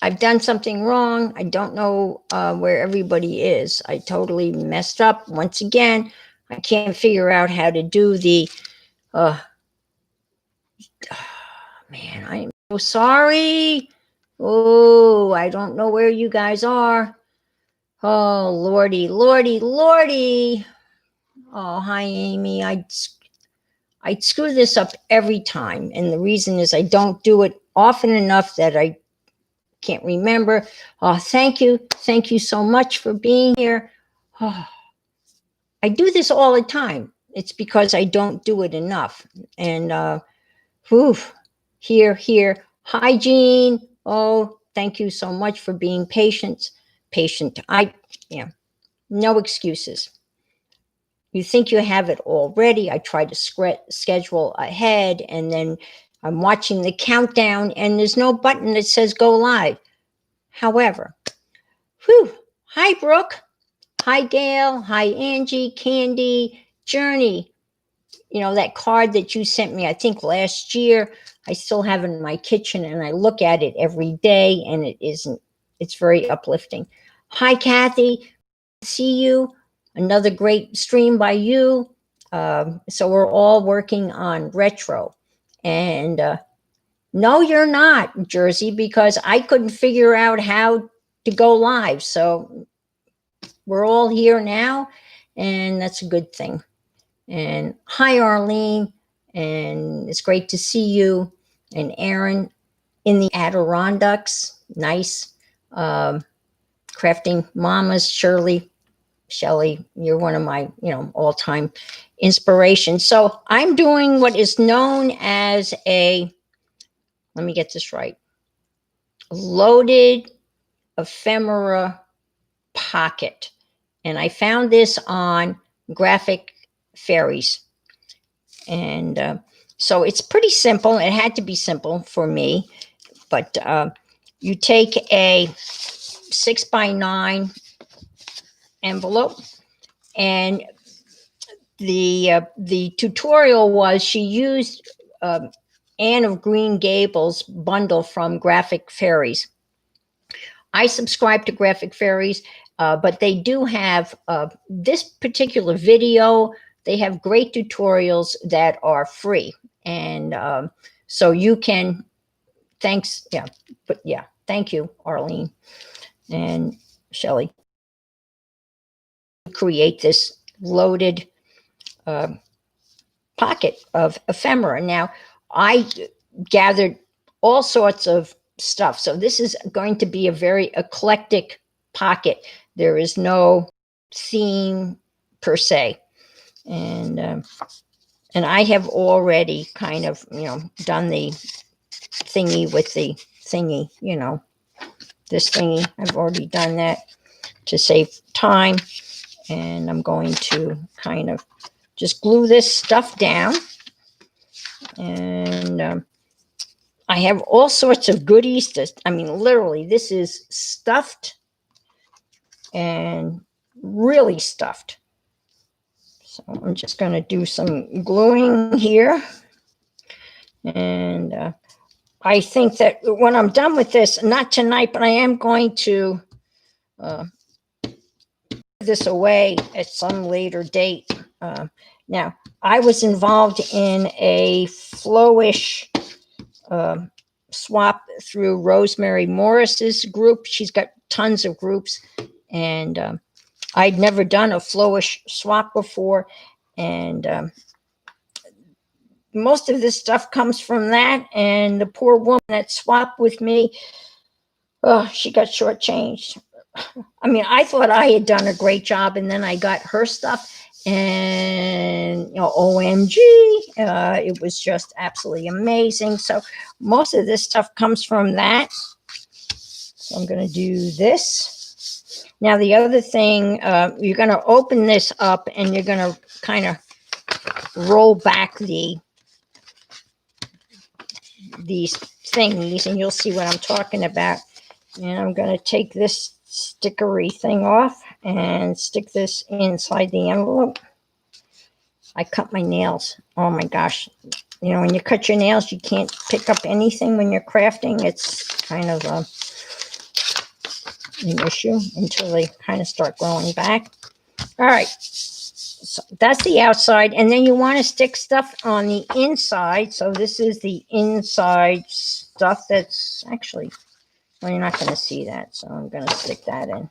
I've done something wrong. I don't know where everybody is. I totally messed up once again. I can't figure out how to do the, uh, man, I am so sorry. Oh, I don't know where you guys are. Oh, Lordy, Lordy, Lordy. Oh, hi, Amy. I screw this up every time. And the reason is I don't do it often enough that I can't remember. Oh, thank you. Thank you so much for being here. Oh, I do this all the time. It's because I don't do it enough. And whew, here. Hi, Jean. Oh, thank you so much for being patient. Yeah, no excuses. You think you have it all ready. I try to schedule ahead, and then I'm watching the countdown, and there's no button that says go live. However, hi, Brooke. Hi, Gail. Hi, Angie, Candy, Journey. You know, that card that you sent me, I think last year, I still have it in my kitchen, and I look at it every day, and it's very uplifting. Hi, Kathy. See you. Another great stream by you. So we're all working on retro. And no, you're not, Jersey, because I couldn't figure out how to go live. So we're all here now, and that's a good thing. And hi, Arlene. And it's great to see you. And Aaron in the Adirondacks. Nice. Crafting Mamas, Shelley, you're one of my, all-time inspirations. So I'm doing what is known as let me get this right, loaded ephemera pocket. And I found this on Graphic Fairies. And so it's pretty simple. It had to be simple for me, but you take a 6x9 envelope, and the tutorial was she used Anne of Green Gables bundle from Graphic Fairies. I subscribe to Graphic Fairies, but they do have this particular video. They have great tutorials that are free, and so you can. Thanks, thank you, Arlene and Shelley. Create this loaded pocket of ephemera. Now, I gathered all sorts of stuff. So this is going to be a very eclectic pocket. There is no theme per se. And I have already kind of, done the thingy with the thingy, this thingy. I've already done that to save time. And I'm going to kind of just glue this stuff down. And I have all sorts of goodies. Literally, this is stuffed and really stuffed. So I'm just going to do some gluing here. And I think that when I'm done with this, not tonight, but I am going to give this away at some later date. Now, I was involved in a Flowish swap through Rosemary Morris's group. She's got tons of groups, and I'd never done a Flowish swap before, and most of this stuff comes from that. And the poor woman that swapped with me, she got shortchanged. I thought I had done a great job, and then I got her stuff, and OMG, it was just absolutely amazing. So most of this stuff comes from that. So I'm going to do this. Now the other thing, you're going to open this up, and you're going to kind of roll back these thingies, and you'll see what I'm talking about. And I'm going to take this stickery thing off and stick this inside the envelope. I cut my nails. Oh my gosh. When you cut your nails, you can't pick up anything when you're crafting. It's kind of an issue until they kind of start growing back. All right. So that's the outside. And then you want to stick stuff on the inside. So this is the inside stuff that's actually, well, you're not going to see that. So I'm going to stick that in.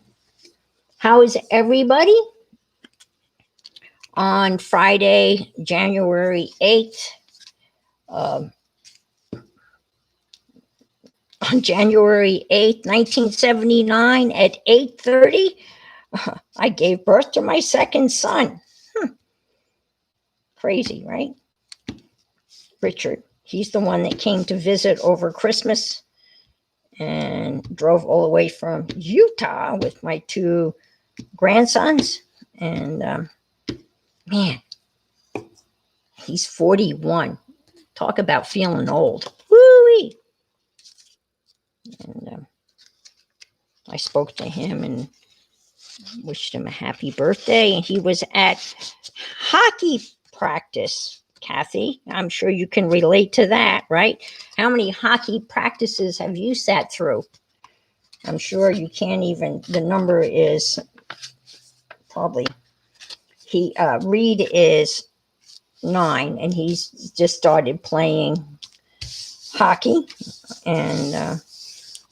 How is everybody? On Friday, January 8th, on January 8th, 1979 at 8:30, I gave birth to my second son. Crazy, right? Richard, he's the one that came to visit over Christmas and drove all the way from Utah with my two grandsons. And man, he's 41. Talk about feeling old. Woo-wee. And I spoke to him and wished him a happy birthday. And he was at hockey practice, Kathy. I'm sure you can relate to that, right? How many hockey practices have you sat through? I'm sure you can't even, the number is probably, Reed is 9 and he's just started playing hockey and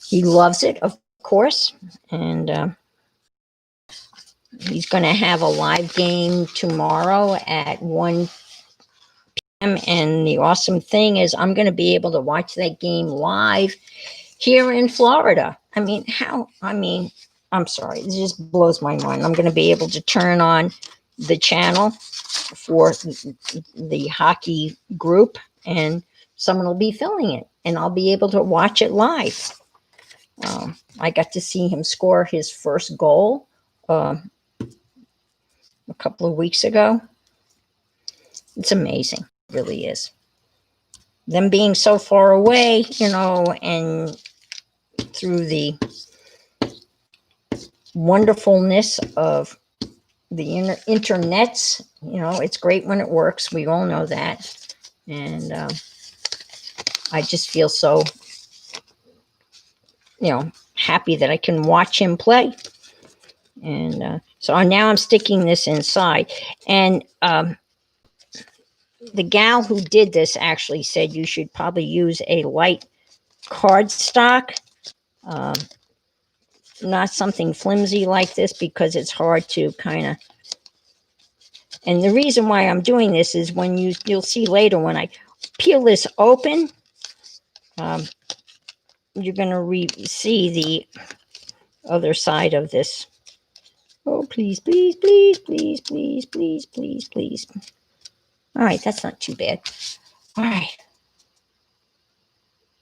he loves it, of course. And he's going to have a live game tomorrow at 1 p.m. And the awesome thing is I'm going to be able to watch that game live here in Florida. I'm sorry. It just blows my mind. I'm going to be able to turn on the channel for the hockey group and someone will be filming it and I'll be able to watch it live. I got to see him score his first goal a couple of weeks ago. It's amazing. It really is. Them being so far away, and through the wonderfulness of the internets, it's great when it works. We all know that. And I just feel so, happy that I can watch him play. And so now I'm sticking this inside. And the gal who did this actually said you should probably use a light cardstock, not something flimsy like this because it's hard to kind of. And the reason why I'm doing this is when you'll see later when I peel this open, you're going to see the other side of this. Oh, please, please, please, please, please, please, please, please. All right, that's not too bad. All right.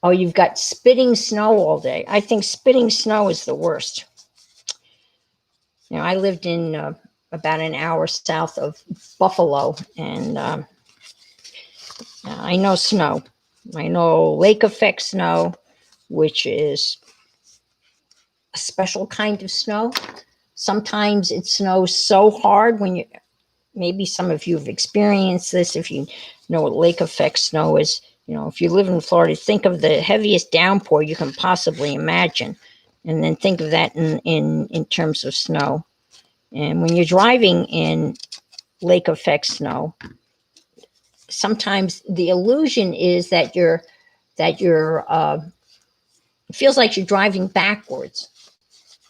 Oh, you've got spitting snow all day. I think spitting snow is the worst. I lived in about an hour south of Buffalo, and I know snow. I know lake effect snow, which is a special kind of snow. Sometimes it snows so hard when maybe some of you have experienced this. If you know what lake effect snow is, if you live in Florida, think of the heaviest downpour you can possibly imagine. And then think of that in terms of snow. And when you're driving in lake effect snow, sometimes the illusion is that you're it feels like you're driving backwards.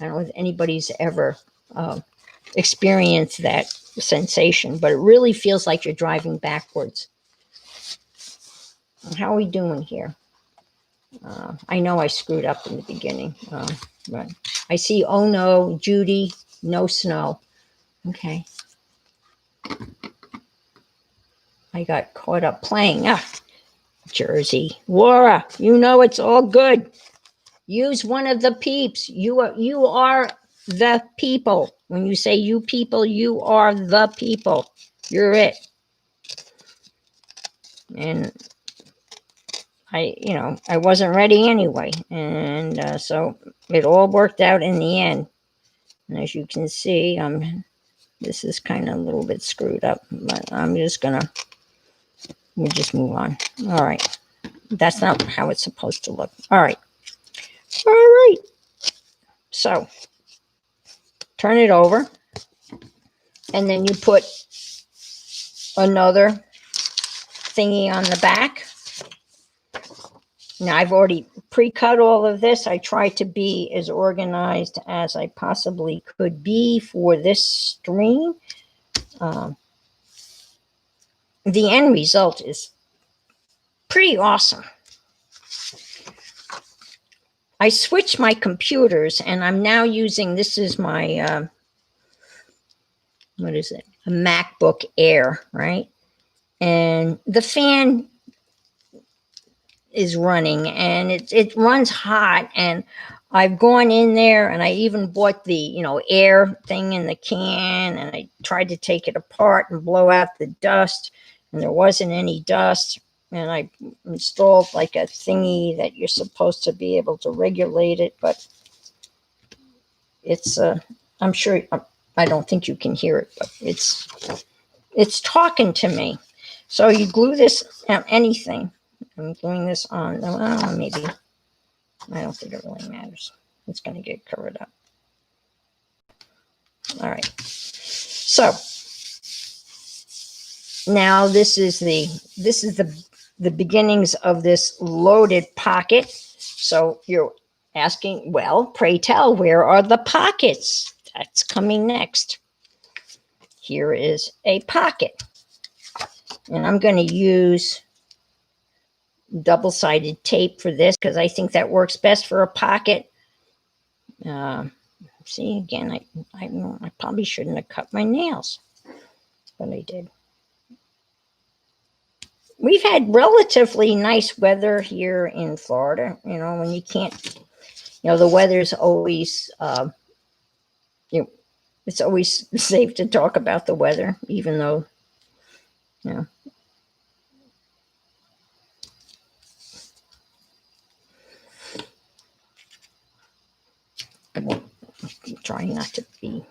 I don't know if anybody's ever experienced that sensation, but it really feels like you're driving backwards. How are we doing here? I know I screwed up in the beginning, but I see, oh no, Judy, no snow. Okay. I got caught up playing. Jersey. Laura, it's all good. Use one of the peeps. You are the people. When you say you people, you are the people. You're it. And I wasn't ready anyway. And so it all worked out in the end. And as you can see, this is kind of a little bit screwed up, but we'll just move on. All right. That's not how it's supposed to look. All right. So turn it over, and then you put another thingy on the back. Now I've already pre-cut all of this. I try to be as organized as I possibly could be for this stream. The end result is pretty awesome. I switched my computers and I'm now using, this is my, what is it? A MacBook Air, right? And the fan is running and it runs hot, and I've gone in there and I even bought the air thing in the can, and I tried to take it apart and blow out the dust, and there wasn't any dust. And I installed like a thingy that you're supposed to be able to regulate it, but it's I'm sure, I don't think you can hear it, but it's talking to me. So you glue this on anything. I'm gluing this on, well, maybe, I don't think it really matters. It's going to get covered up. All right. So now this is the beginnings of this loaded pocket. So you're asking, well, pray tell, where are the pockets? That's coming next. Here is a pocket. And I'm going to use double-sided tape for this because I think that works best for a pocket. See, again, I probably shouldn't have cut my nails, but I did. We've had relatively nice weather here in Florida. When you can't, the weather's always, it's always safe to talk about the weather, even though, I'm trying not to be.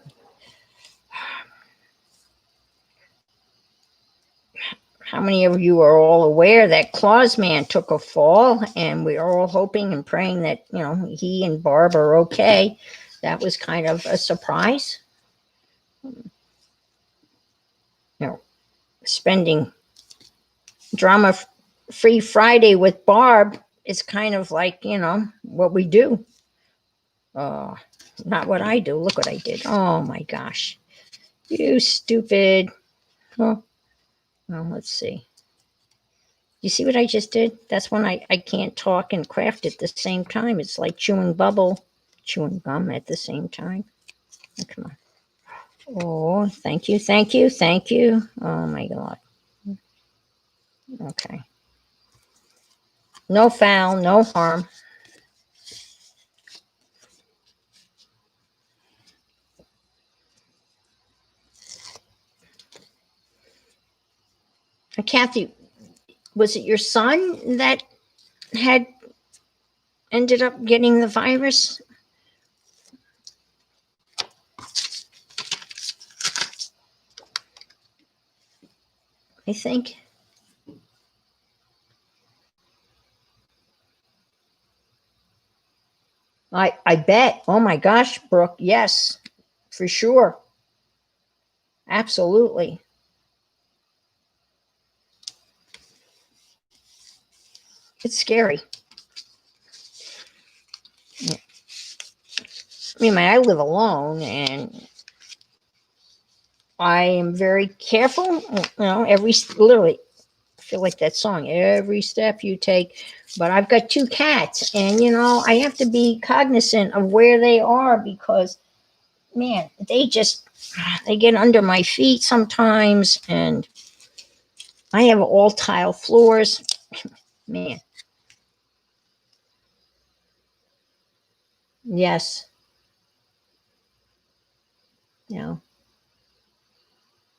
How many of you are all aware that Claus Man took a fall, and we are all hoping and praying that, he and Barb are okay. That was kind of a surprise. Spending drama-free Friday with Barb is kind of like, what we do. Not what I do. Look what I did. Oh my gosh. You stupid. Oh, well, let's see. You see what I just did? That's when I can't talk and craft at the same time. It's like chewing gum at the same time. Oh, come on. Oh, thank you, thank you, thank you. Oh my God. Okay. No foul, no harm. Kathy, was it your son that had ended up getting the virus? I think. I bet. Oh my gosh, Brooke. Yes, for sure. Absolutely. It's scary. I live alone, and I am very careful. Literally, I feel like that song, every step you take. But I've got 2 cats, and I have to be cognizant of where they are because, man, they get under my feet sometimes, and I have all tile floors. Man. Yes.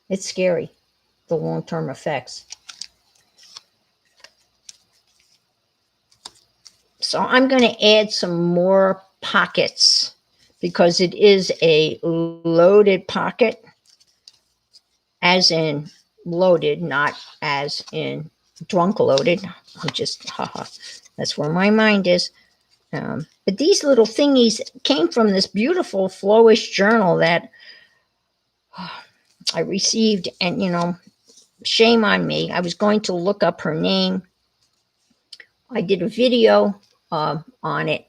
It's scary, the long-term effects. So I'm going to add some more pockets because it is a loaded pocket, as in loaded, not as in drunk loaded. That's where my mind is. But these little thingies came from this beautiful Flowish journal that I received, and shame on me. I was going to look up her name. I did a video on it,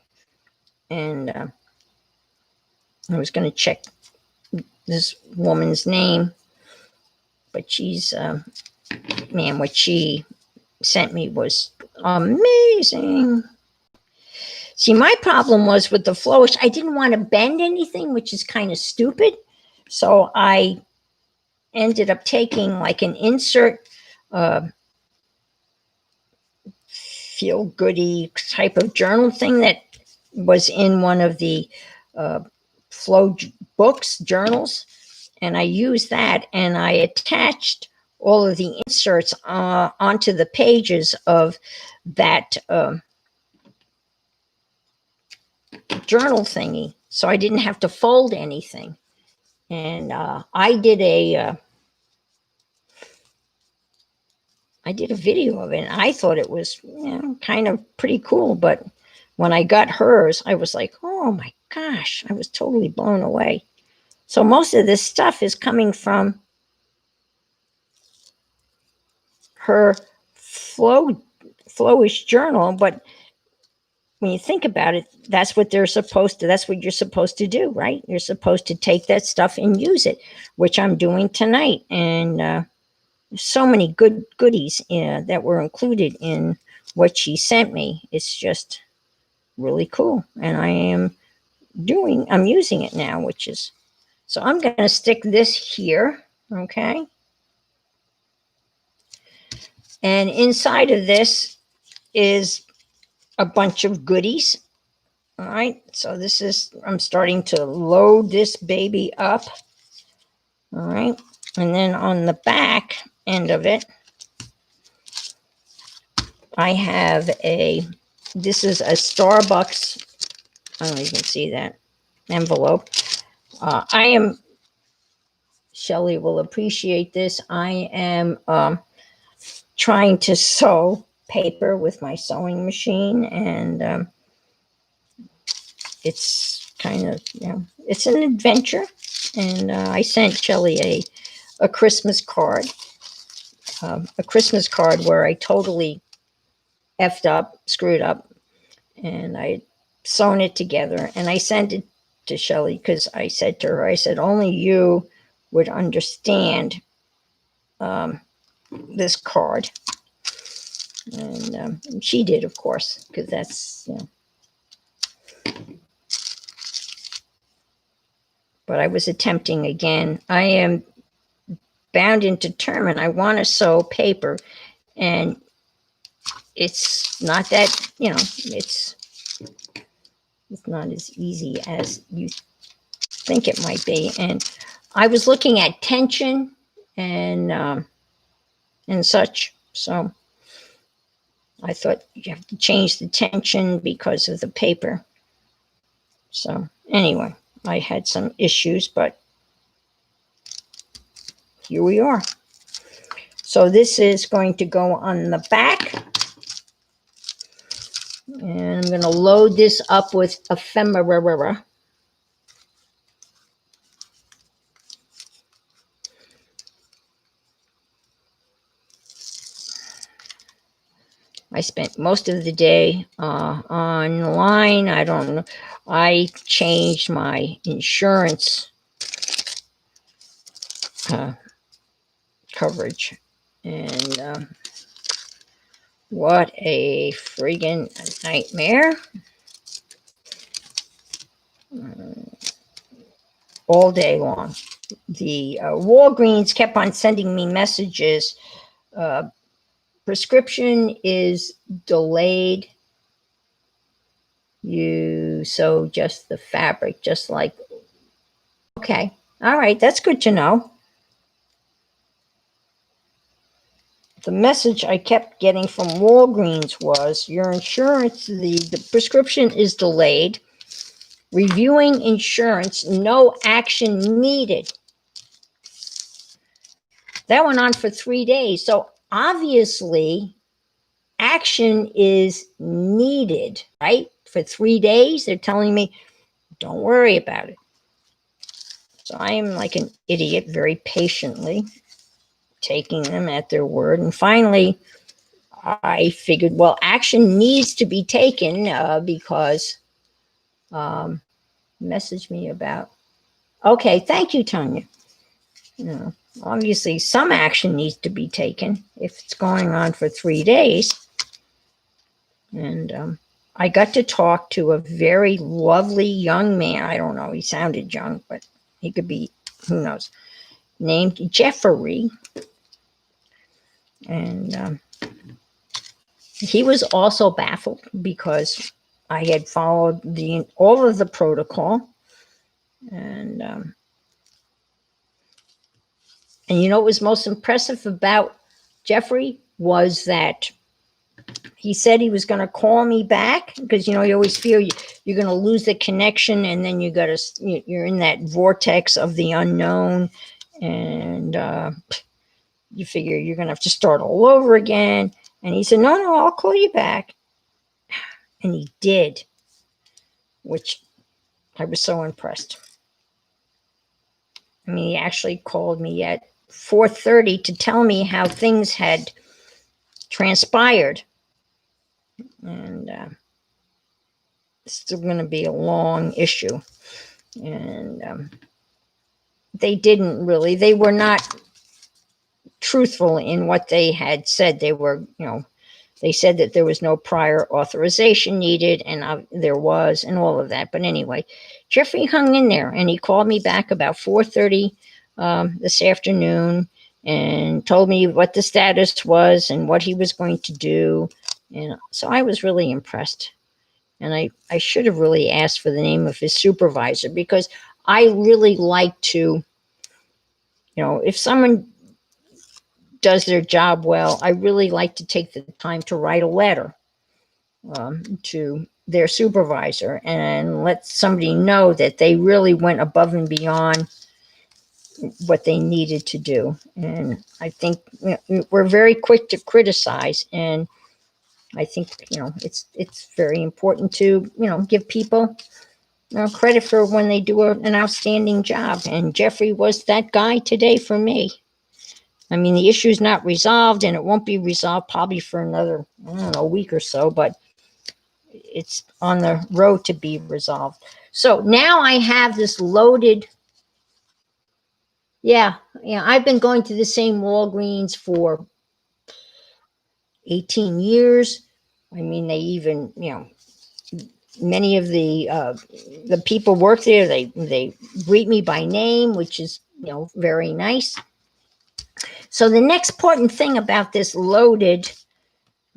and I was going to check this woman's name, but she's man, what she sent me was amazing. See, my problem was with the Flowish, I didn't want to bend anything, which is kind of stupid. So I ended up taking like an insert feel goody type of journal thing that was in one of the Flow books, journals. And I used that, and I attached all of the inserts onto the pages of that journal thingy. So I didn't have to fold anything. And I did a video of it, and I thought it was kind of pretty cool. But when I got hers, I was like, oh my gosh, I was totally blown away. So most of this stuff is coming from her Flowish journal. But when you think about it, that's what you're supposed to do, right? You're supposed to take that stuff and use it, which I'm doing tonight. And so many goodies that were included in what she sent me. It's just really cool. And I'm using it now, which is, so I'm going to stick this here. Okay. And inside of this is a bunch of goodies. All right. So I'm starting to load this baby up. All right. And then on the back end of it, I have this is a Starbucks, I don't know if you can see that, envelope. Shelly will appreciate this. I am trying to sew paper with my sewing machine, and it's kind of, it's an adventure. And I sent Shelly a Christmas card, where I totally screwed up, and I sewn it together, and I sent it to Shelly because I said to her, I said, only you would understand this card. And she did, of course, because that's, but I was attempting again. I am bound and determined. I want to sew paper, and it's not that, it's not as easy as you think it might be. And I was looking at tension and such. So I thought you have to change the tension because of the paper. So anyway, I had some issues, but here we are. So this is going to go on the back. And I'm going to load this up with ephemera. I spent most of the day online. I don't know. I changed my insurance coverage. And what a friggin' nightmare. All day long. The Walgreens kept on sending me messages. Prescription is delayed. You sew just the fabric, just like, okay, all right, that's good to know. The message I kept getting from Walgreens was, your insurance, the prescription is delayed. Reviewing insurance, no action needed. That went on for 3 days. So obviously, action is needed, right? For 3 days, they're telling me, don't worry about it. So I am like an idiot, very patiently taking them at their word. And finally, I figured, well, action needs to be taken because message me about. Okay, thank you, Tanya. You know, obviously, some action needs to be taken if it's going on for 3 days. And I got to talk to a very lovely young man. I don't know, he sounded young, but he could be, who knows, named Jeffrey. And he was also baffled because I had followed all of the protocol. And you know what was most impressive about Jeffrey was that he said he was going to call me back because, you know, you always feel you're going to lose the connection, and then you're in that vortex of the unknown, and you figure you're going to have to start all over again. And he said, no, I'll call you back. And he did, which I was so impressed. I mean, he actually called me at 4:30 to tell me how things had transpired. And it's still going to be a long issue. And they were not truthful in what they had said. They said that there was no prior authorization needed, and there was, and all of that. But anyway, Jeffrey hung in there, and he called me back about 4:30 this afternoon and told me what the status was and what he was going to do. And so I was really impressed. And I should have really asked for the name of his supervisor, because I really like to, if someone does their job well, I really like to take the time to write a letter to their supervisor and let somebody know that they really went above and beyond what they needed to do. And I think we're very quick to criticize, and I think it's very important to give people credit for when they do an outstanding job. And Jeffrey was that guy today for me. I mean, the issue's not resolved, and it won't be resolved probably for another, week or so, but it's on the road to be resolved. So now I have this loaded. Yeah, I've been going to the same Walgreens for 18 years. I mean, they even, many of the people work there. They greet me by name, which is, very nice. So the next important thing about this loaded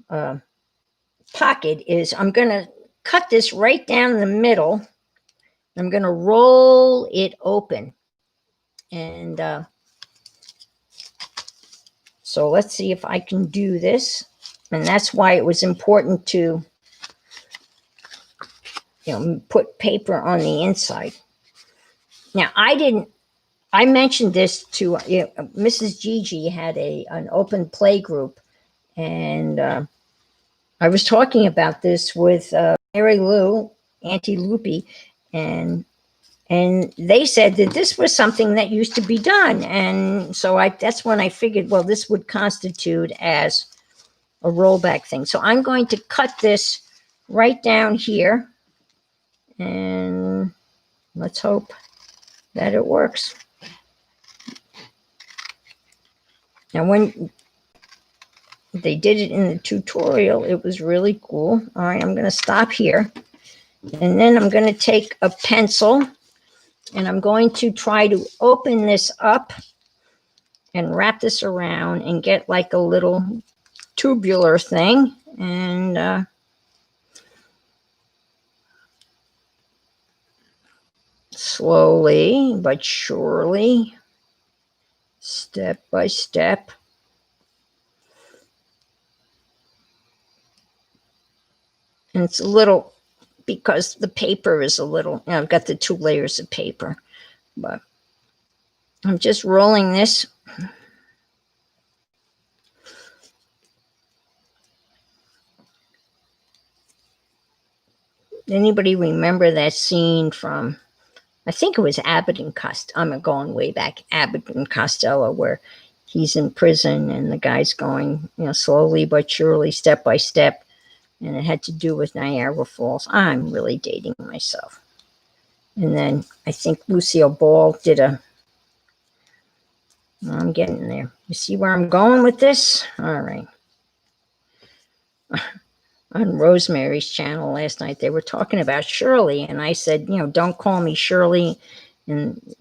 pocket is I'm going to cut this right down the middle. I'm going to roll it open. And so let's see if I can do this. And that's why it was important to, put paper on the inside. Now, I mentioned this to Mrs. Gigi had an open play group, and I was talking about this with Mary Lou, Auntie Loopy, and they said that this was something that used to be done. And so that's when I figured, well, this would constitute as a rollback thing. So I'm going to cut this right down here, and let's hope that it works. Now, when they did it in the tutorial, it was really cool. All right, I'm going to stop here. And then I'm going to take a pencil, and I'm going to try to open this up and wrap this around and get like a little tubular thing. And slowly but surely, step by step, and it's a little, because the paper is a little, I've got the 2 layers of paper, but I'm just rolling this. Anybody remember that scene from, I think it was Abbott and Costello. I'm going way back, Abbott and Costello, where he's in prison and the guy's going, slowly but surely, step by step. And it had to do with Niagara Falls. I'm really dating myself. And then I think Lucille Ball did I'm getting there. You see where I'm going with this? All right. On Rosemary's channel last night, they were talking about Shirley. And I said, don't call me Shirley. And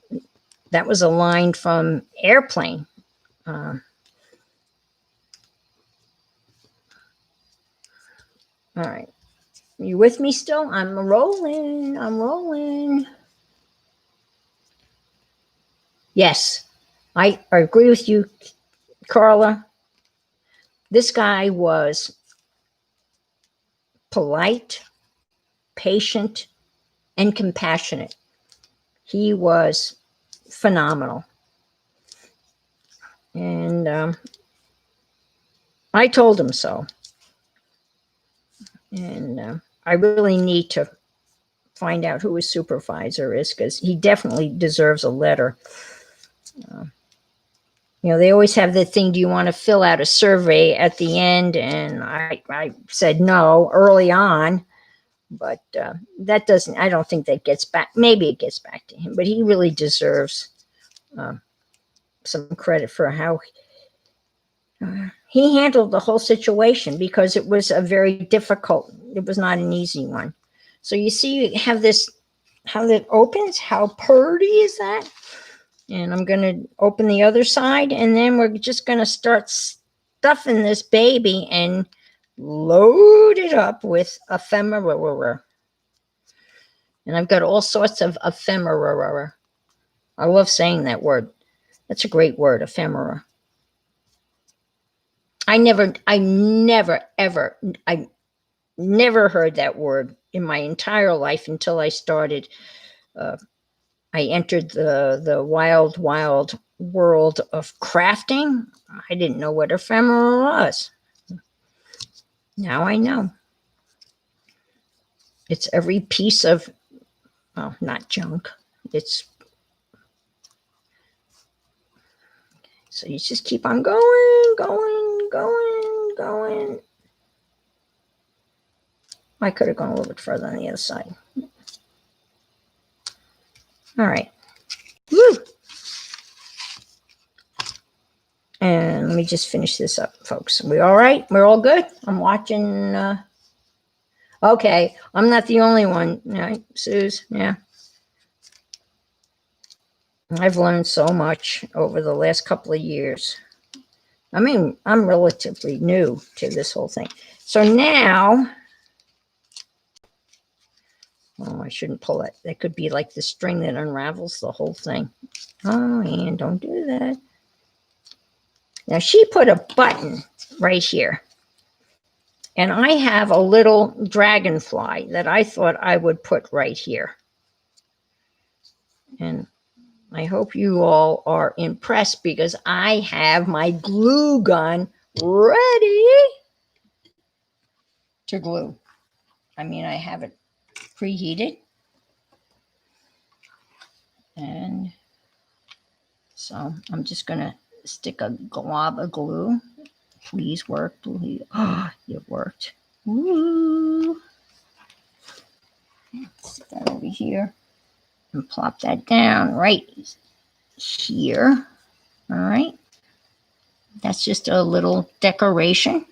that was a line from Airplane. All right. You with me still? I'm rolling. Yes, I agree with you, Carla. This guy was polite, patient, and compassionate. He was phenomenal. And I told him so. And I really need to find out who his supervisor is, because he definitely deserves a letter. They always have the thing, do you want to fill out a survey at the end? And I said no early on, but that doesn't, I don't think that gets back. Maybe it gets back to him, but he really deserves some credit for how he handled the whole situation, because it was a very difficult, it was not an easy one. So you see, you have this, how that opens, how pretty is that? And I'm going to open the other side, and then we're just going to start stuffing this baby and load it up with ephemera. And I've got all sorts of ephemera. I love saying that word. That's a great word, ephemera. I never heard that word in my entire life until I started. I entered the wild world of crafting. I didn't know what ephemera was. Now I know. It's every piece of, well, not junk. So you just keep on going. I could have gone a little bit further on the other side. All right. Woo! And let me just finish this up, folks. We all right? We're all good? I'm watching. Okay. I'm not the only one. Right, Suze? Yeah. I've learned so much over the last couple of years. I mean, I'm relatively new to this whole thing. So now, oh, I shouldn't pull it. That could be like the string that unravels the whole thing. Oh, and don't do that. Now she put a button right here. And I have a little dragonfly that I thought I would put right here. And I hope you all are impressed, because I have my glue gun ready to glue. I mean, I have it preheated. And so I'm just going to stick a glob of glue. Please work, please. Oh, it worked. Woo. Stick that over here and plop that down right here. All right. That's just a little decoration.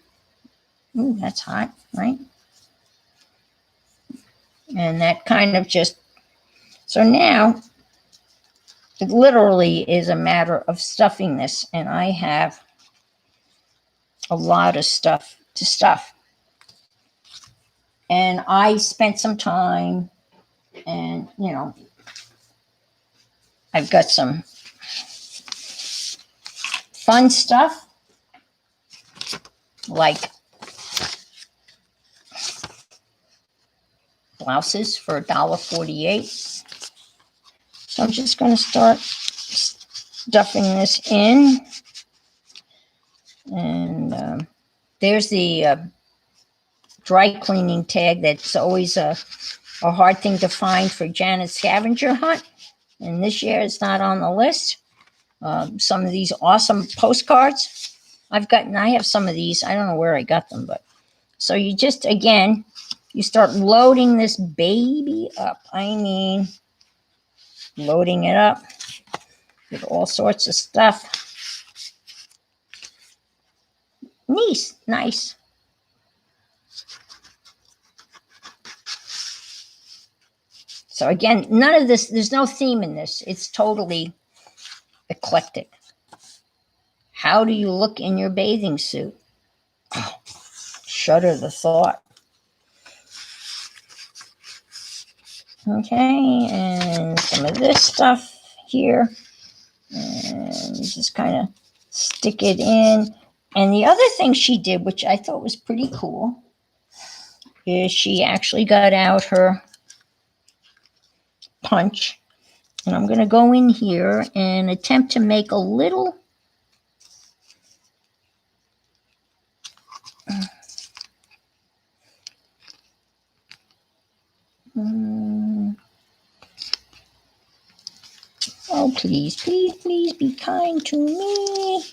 Ooh, that's hot, right? And that kind of just, so now it literally is a matter of stuffing this. And I have a lot of stuff to stuff. And I spent some time, and, I've got some fun stuff like blouses for $1.48. So I'm just going to start stuffing this in. And there's the dry cleaning tag that's always a hard thing to find for Janet's scavenger hunt. And this year it's not on the list. Some of these awesome postcards. I have some of these. I don't know where I got them, but so you just, again, you start loading this baby up. I mean, loading it up with all sorts of stuff. Nice. So again, none of this, there's no theme in this. It's totally eclectic. How do you look in your bathing suit? Oh, shudder the thought. Okay, and some of this stuff here. And you just kind of stick it in. And the other thing she did, which I thought was pretty cool, is she actually got out her punch. And I'm going to go in here and attempt to make a little oh, please be kind to me.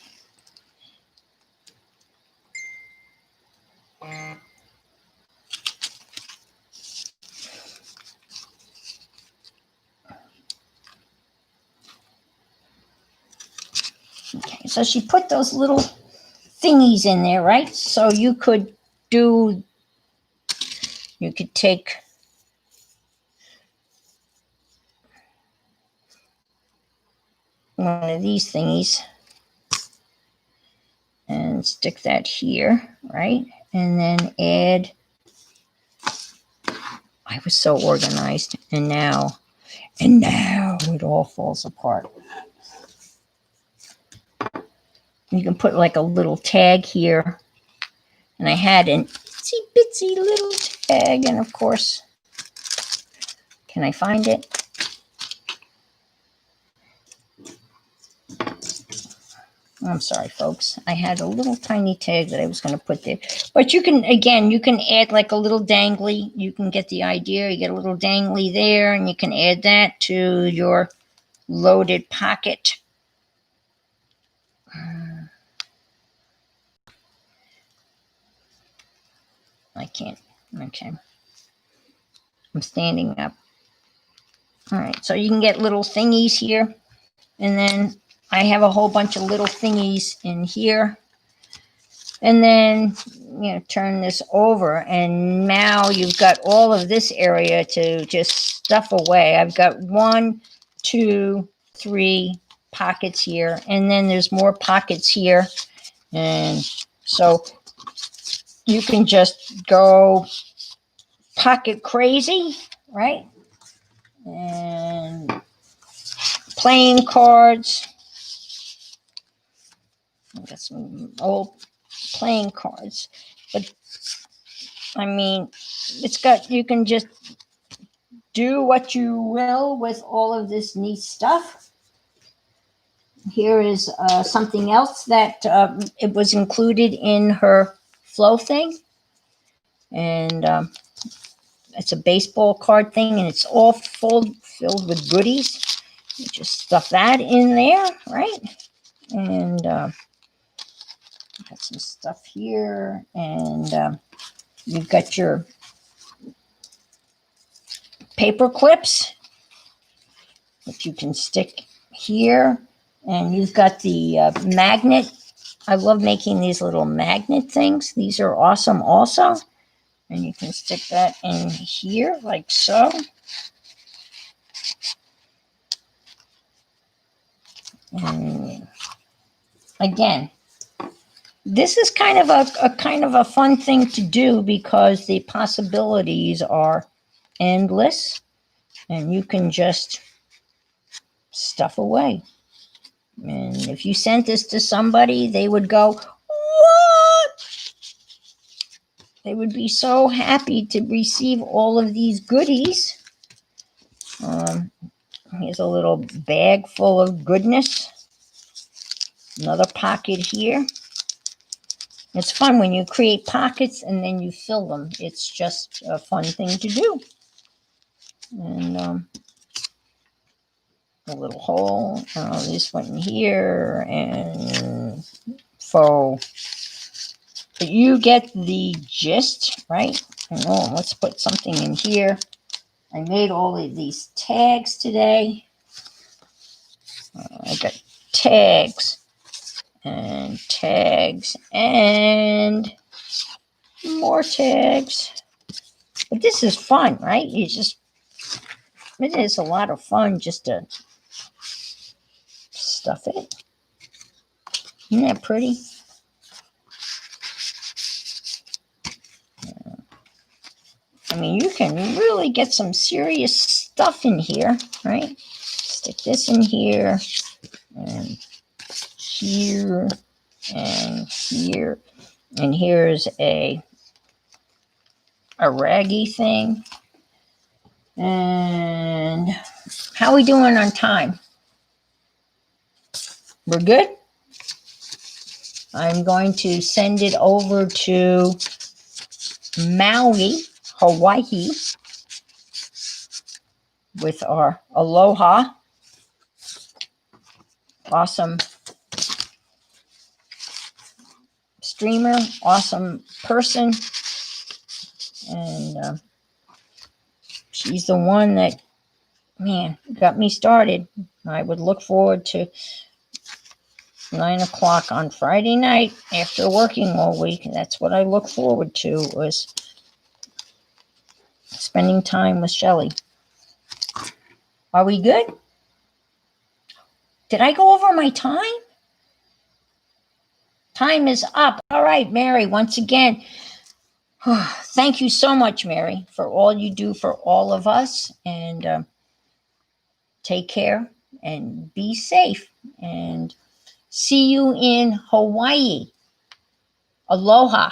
Okay, so she put those little thingies in there, right? So you could take one of these thingies and stick that here, right? And then add, I was so organized, and now it all falls apart. You can put like a little tag here, and I had an itsy bitsy little tag, and of course, can I find it? I'm sorry, folks. I had a little tiny tag that I was going to put there. But you can, again, you can add like a little dangly. You can get the idea. You get a little dangly there, and you can add that to your loaded pocket. I can't. Okay. I'm standing up. All right. So you can get little thingies here. And then I have a whole bunch of little thingies in here. And then, turn this over. And now you've got all of this area to just stuff away. I've got 1, 2, 3 pockets here. And then there's more pockets here. And so you can just go pocket crazy, right? And playing cards. I've got some old playing cards, but I mean, you can just do what you will with all of this neat stuff. Here is something else that it was included in her flow thing, and it's a baseball card thing, and it's all filled with goodies. You just stuff that in there, right? And got some stuff here, and you've got your paper clips that you can stick here, and you've got the magnet. I love making these little magnet things. These are awesome also, and you can stick that in here like so. And again, this is kind of a fun thing to do because the possibilities are endless, and you can just stuff away. And if you sent this to somebody, they would go, "What?" They would be so happy to receive all of these goodies. Here's a little bag full of goodness. Another pocket here. It's fun when you create pockets and then you fill them. It's just a fun thing to do. And a little hole. This went in here, and so you get the gist, right? Let's put something in here. I made all of these tags today. I got tags and tags and more tags. But this is fun, right? It is a lot of fun just to stuff it. Isn't that pretty? I mean, you can really get some serious stuff in here, right? Stick this in here and here and here. And here's a raggy thing. And how are we doing on time? We're good? I'm going to send it over to Maui, Hawaii, with our aloha. Awesome streamer, awesome person. And she's the one that, man, got me started. I would look forward to 9 o'clock on Friday night after working all week. That's what I look forward to, was spending time with Shelly. Are we good? Did I go over my time? Time is up. All right, Mary, once again, thank you so much, Mary, for all you do for all of us. And take care and be safe. And see you in Hawaii. Aloha.